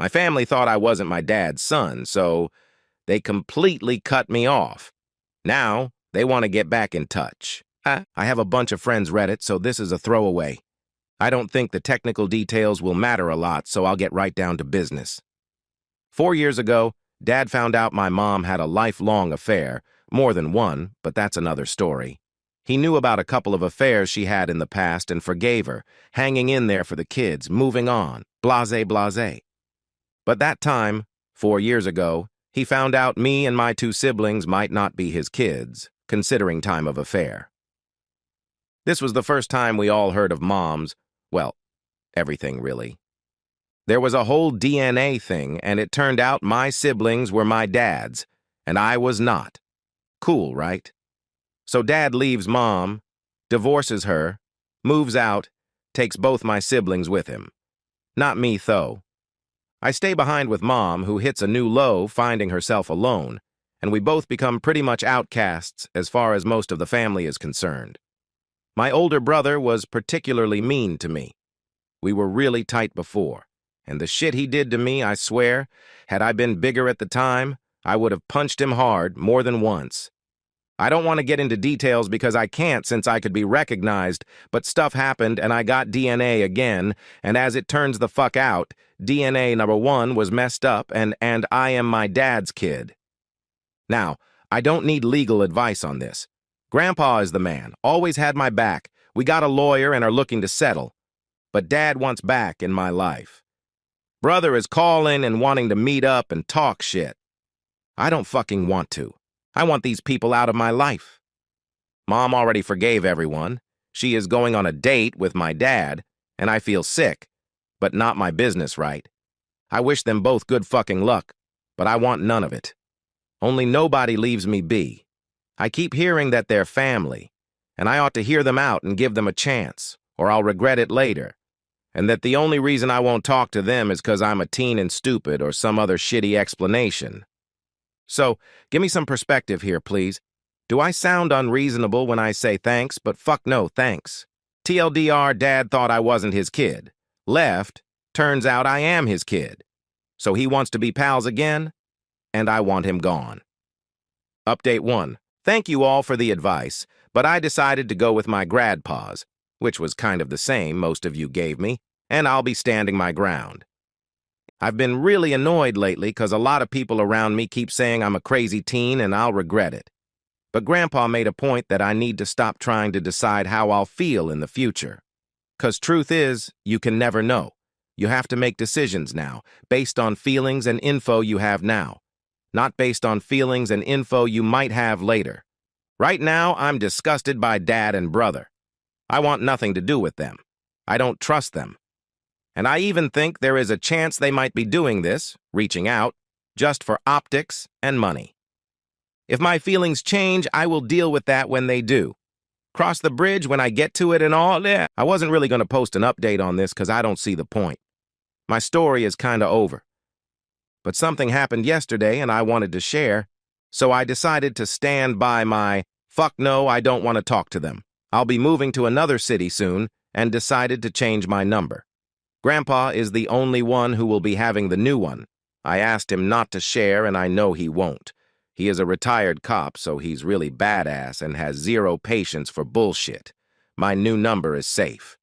My family thought I wasn't my dad's son, so they completely cut me off. Now, they want to get back in touch. I have a bunch of friends Reddit, so this is a throwaway. I don't think the technical details will matter a lot, so I'll get right down to business. 4 years ago, Dad found out my mom had a lifelong affair, more than one, but that's another story. He knew about a couple of affairs she had in the past and forgave her, hanging in there for the kids, moving on, blase blase. But that time, 4 years ago, he found out me and my two siblings might not be his kids, considering time of affair. This was the first time we all heard of Mom's, well, everything really. There was a whole DNA thing, and it turned out my siblings were my dad's, and I was not. Cool, right? So Dad leaves Mom, divorces her, moves out, takes both my siblings with him. Not me, though. I stay behind with Mom, who hits a new low finding herself alone, and we both become pretty much outcasts as far as most of the family is concerned. My older brother was particularly mean to me. We were really tight before, and the shit he did to me, I swear, had I been bigger at the time, I would have punched him hard more than once. I don't want to get into details because I can't since I could be recognized, but stuff happened and I got DNA again, and as it turns the fuck out, DNA number 1 was messed up and I am my dad's kid. Now, I don't need legal advice on this. Grandpa is the man, always had my back. We got a lawyer and are looking to settle. But Dad wants back in my life. Brother is calling and wanting to meet up and talk shit. I don't fucking want to. I want these people out of my life. Mom already forgave everyone. She is going on a date with my dad, and I feel sick, but not my business, right? I wish them both good fucking luck, but I want none of it. Only nobody leaves me be. I keep hearing that they're family, and I ought to hear them out and give them a chance, or I'll regret it later, and that the only reason I won't talk to them is because I'm a teen and stupid or some other shitty explanation. So, give me some perspective here, please. Do I sound unreasonable when I say thanks, but fuck no thanks? TLDR, Dad thought I wasn't his kid. Left, turns out I am his kid. So he wants to be pals again, and I want him gone. Update 1. Thank you all for the advice, but I decided to go with my gradpas, which was kind of the same most of you gave me, and I'll be standing my ground. I've been really annoyed lately because a lot of people around me keep saying I'm a crazy teen and I'll regret it. But Grandpa made a point that I need to stop trying to decide how I'll feel in the future. 'Cause truth is, you can never know. You have to make decisions now, based on feelings and info you have now, not based on feelings and info you might have later. Right now, I'm disgusted by Dad and brother. I want nothing to do with them. I don't trust them. And I even think there is a chance they might be doing this, reaching out, just for optics and money. If my feelings change, I will deal with that when they do. Cross the bridge when I get to it and all. I wasn't really going to post an update on this because I don't see the point. My story is kind of over. But something happened yesterday and I wanted to share, so I decided to stand by my, fuck no, I don't want to talk to them. I'll be moving to another city soon and decided to change my number. Grandpa is the only one who will be having the new one. I asked him not to share, and I know he won't. He is a retired cop, so he's really badass and has zero patience for bullshit. My new number is safe.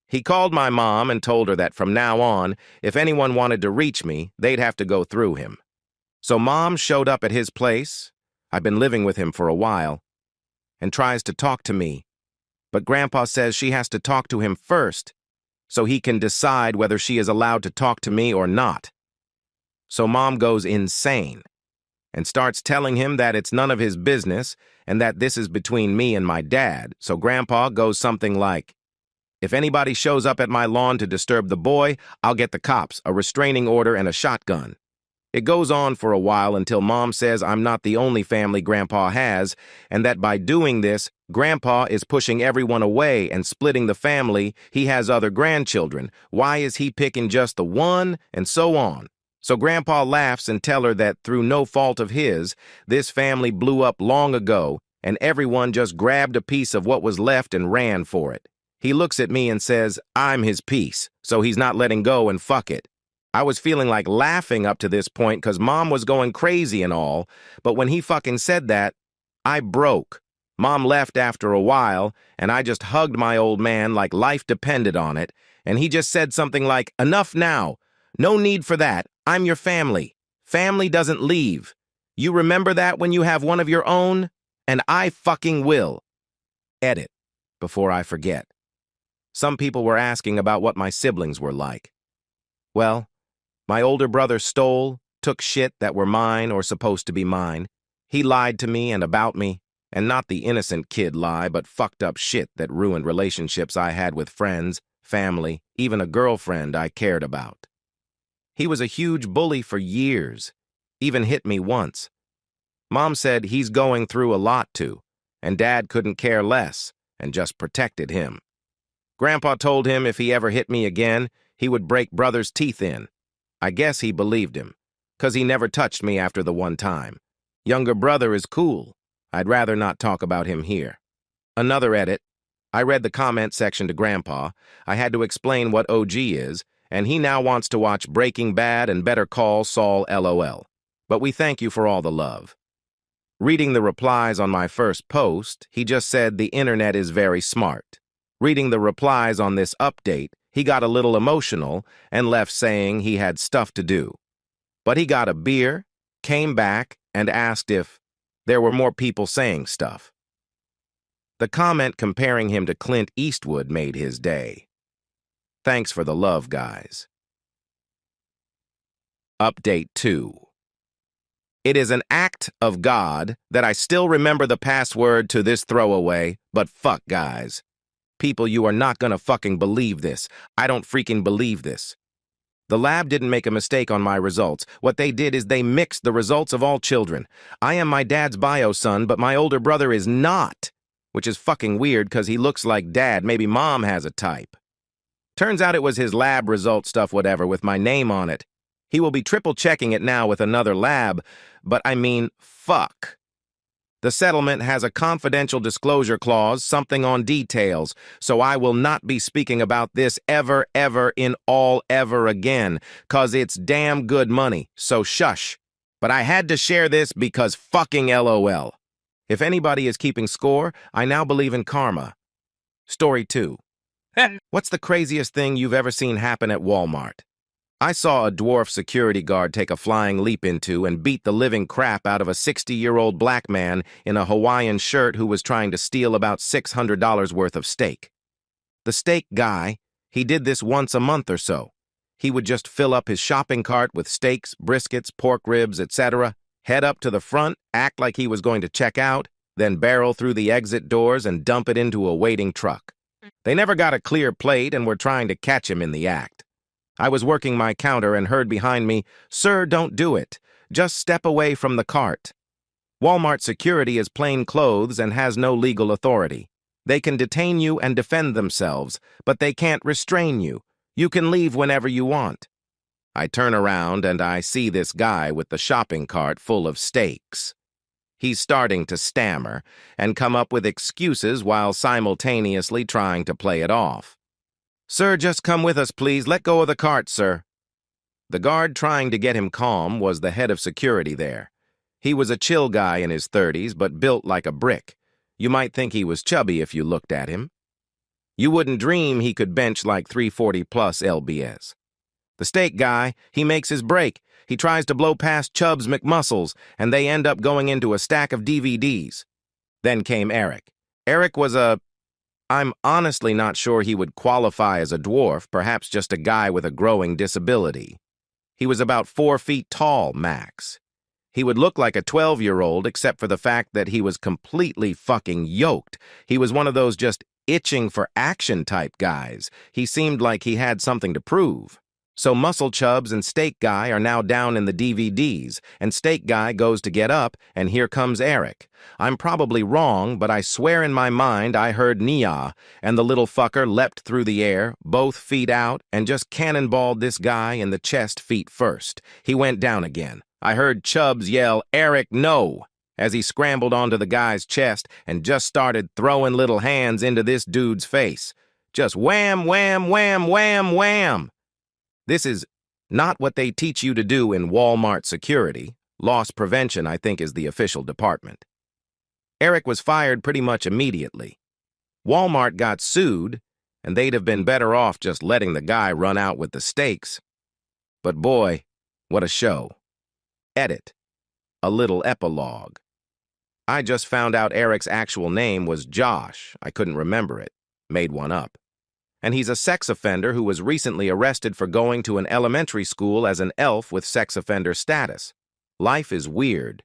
He called my mom and told her that from now on, if anyone wanted to reach me, they'd have to go through him. So Mom showed up at his place, I've been living with him for a while, and tries to talk to me. But Grandpa says she has to talk to him first, so he can decide whether she is allowed to talk to me or not. So Mom goes insane and starts telling him that it's none of his business and that this is between me and my dad. So Grandpa goes something like, if anybody shows up at my lawn to disturb the boy, I'll get the cops, a restraining order, and a shotgun. It goes on for a while until Mom says I'm not the only family Grandpa has, and that by doing this, Grandpa is pushing everyone away and splitting the family. He has other grandchildren. Why is he picking just the one? And so on. So Grandpa laughs and tells her that through no fault of his, this family blew up long ago, and everyone just grabbed a piece of what was left and ran for it. He looks at me and says, I'm his piece, so he's not letting go and fuck it. I was feeling like laughing up to this point because Mom was going crazy and all, but when he fucking said that, I broke. Mom left after a while, and I just hugged my old man like life depended on it, and he just said something like, "Enough now. No need for that. I'm your family. Family doesn't leave. You remember that when you have one of your own? And I fucking will." Edit, before I forget. Some people were asking about what my siblings were like. Well, my older brother stole, took shit that were mine or supposed to be mine. He lied to me and about me, and not the innocent kid lie, but fucked up shit that ruined relationships I had with friends, family, even a girlfriend I cared about. He was a huge bully for years, even hit me once. Mom said he's going through a lot too, and Dad couldn't care less and just protected him. Grandpa told him if he ever hit me again, he would break brother's teeth in. I guess he believed him, 'cause he never touched me after the one time. Younger brother is cool. I'd rather not talk about him here. Another edit. I read the comment section to Grandpa. I had to explain what OG is, and he now wants to watch Breaking Bad and Better Call Saul LOL. But we thank you for all the love. Reading the replies on my first post, he just said the internet is very smart. Reading the replies on this update, he got a little emotional and left saying he had stuff to do. But he got a beer, came back, and asked if there were more people saying stuff. The comment comparing him to Clint Eastwood made his day. Thanks for the love, guys. Update 2. It is an act of God that I still remember the password to this throwaway, but fuck, guys. People, you are not gonna fucking believe this. I don't freaking believe this. The lab didn't make a mistake on my results. What they did is they mixed the results of all children. I am my dad's bio son, but my older brother is not, which is fucking weird because he looks like Dad. Maybe Mom has a type. Turns out it was his lab result stuff whatever with my name on it. He will be triple checking it now with another lab, but I mean, fuck. The settlement has a confidential disclosure clause, something on details, so I will not be speaking about this ever again, 'cause it's damn good money, so shush. But I had to share this because fucking LOL. If anybody is keeping score, I now believe in karma. Story 2. What's the craziest thing you've ever seen happen at Walmart? I saw a dwarf security guard take a flying leap into and beat the living crap out of a 60-year-old black man in a Hawaiian shirt who was trying to steal about $600 worth of steak. The steak guy, he did this once a month or so. He would just fill up his shopping cart with steaks, briskets, pork ribs, etc., head up to the front, act like he was going to check out, then barrel through the exit doors and dump it into a waiting truck. They never got a clear plate and were trying to catch him in the act. I was working my counter and heard behind me, "Sir, don't do it. Just step away from the cart." Walmart security is plain clothes and has no legal authority. They can detain you and defend themselves, but they can't restrain you. You can leave whenever you want. I turn around and I see this guy with the shopping cart full of steaks. He's starting to stammer and come up with excuses while simultaneously trying to play it off. "Sir, just come with us, please. Let go of the cart, sir." The guard trying to get him calm was the head of security there. He was a chill guy in his 30s, but built like a brick. You might think he was chubby if you looked at him. You wouldn't dream he could bench like 340 plus lbs. The steak guy, he makes his break. He tries to blow past Chubb's McMuscles, and they end up going into a stack of DVDs. Then came Eric. Eric was I'm honestly not sure he would qualify as a dwarf, perhaps just a guy with a growing disability. He was about 4 feet tall, max. He would look like a 12-year-old except for the fact that he was completely fucking yoked. He was one of those just itching for action type guys. He seemed like he had something to prove. So Muscle Chubbs and Steak Guy are now down in the DVDs, and Steak Guy goes to get up, and here comes Eric. I'm probably wrong, but I swear in my mind I heard Nia, and the little fucker leapt through the air, both feet out, and just cannonballed this guy in the chest feet first. He went down again. I heard Chubbs yell, "Eric, no!" as he scrambled onto the guy's chest and just started throwing little hands into this dude's face. Just wham, wham, wham, wham, wham. This is Not what they teach you to do in Walmart security. Loss prevention, I think, is the official department. Eric was fired pretty much immediately. Walmart got sued, and they'd have been better off just letting the guy run out with the stakes. But boy, what a show. Edit. A little epilogue. I just found out Eric's actual name was Josh. I couldn't remember it. Made one up. And he's a sex offender who was recently arrested for going to an elementary school as an elf with sex offender status. Life is weird.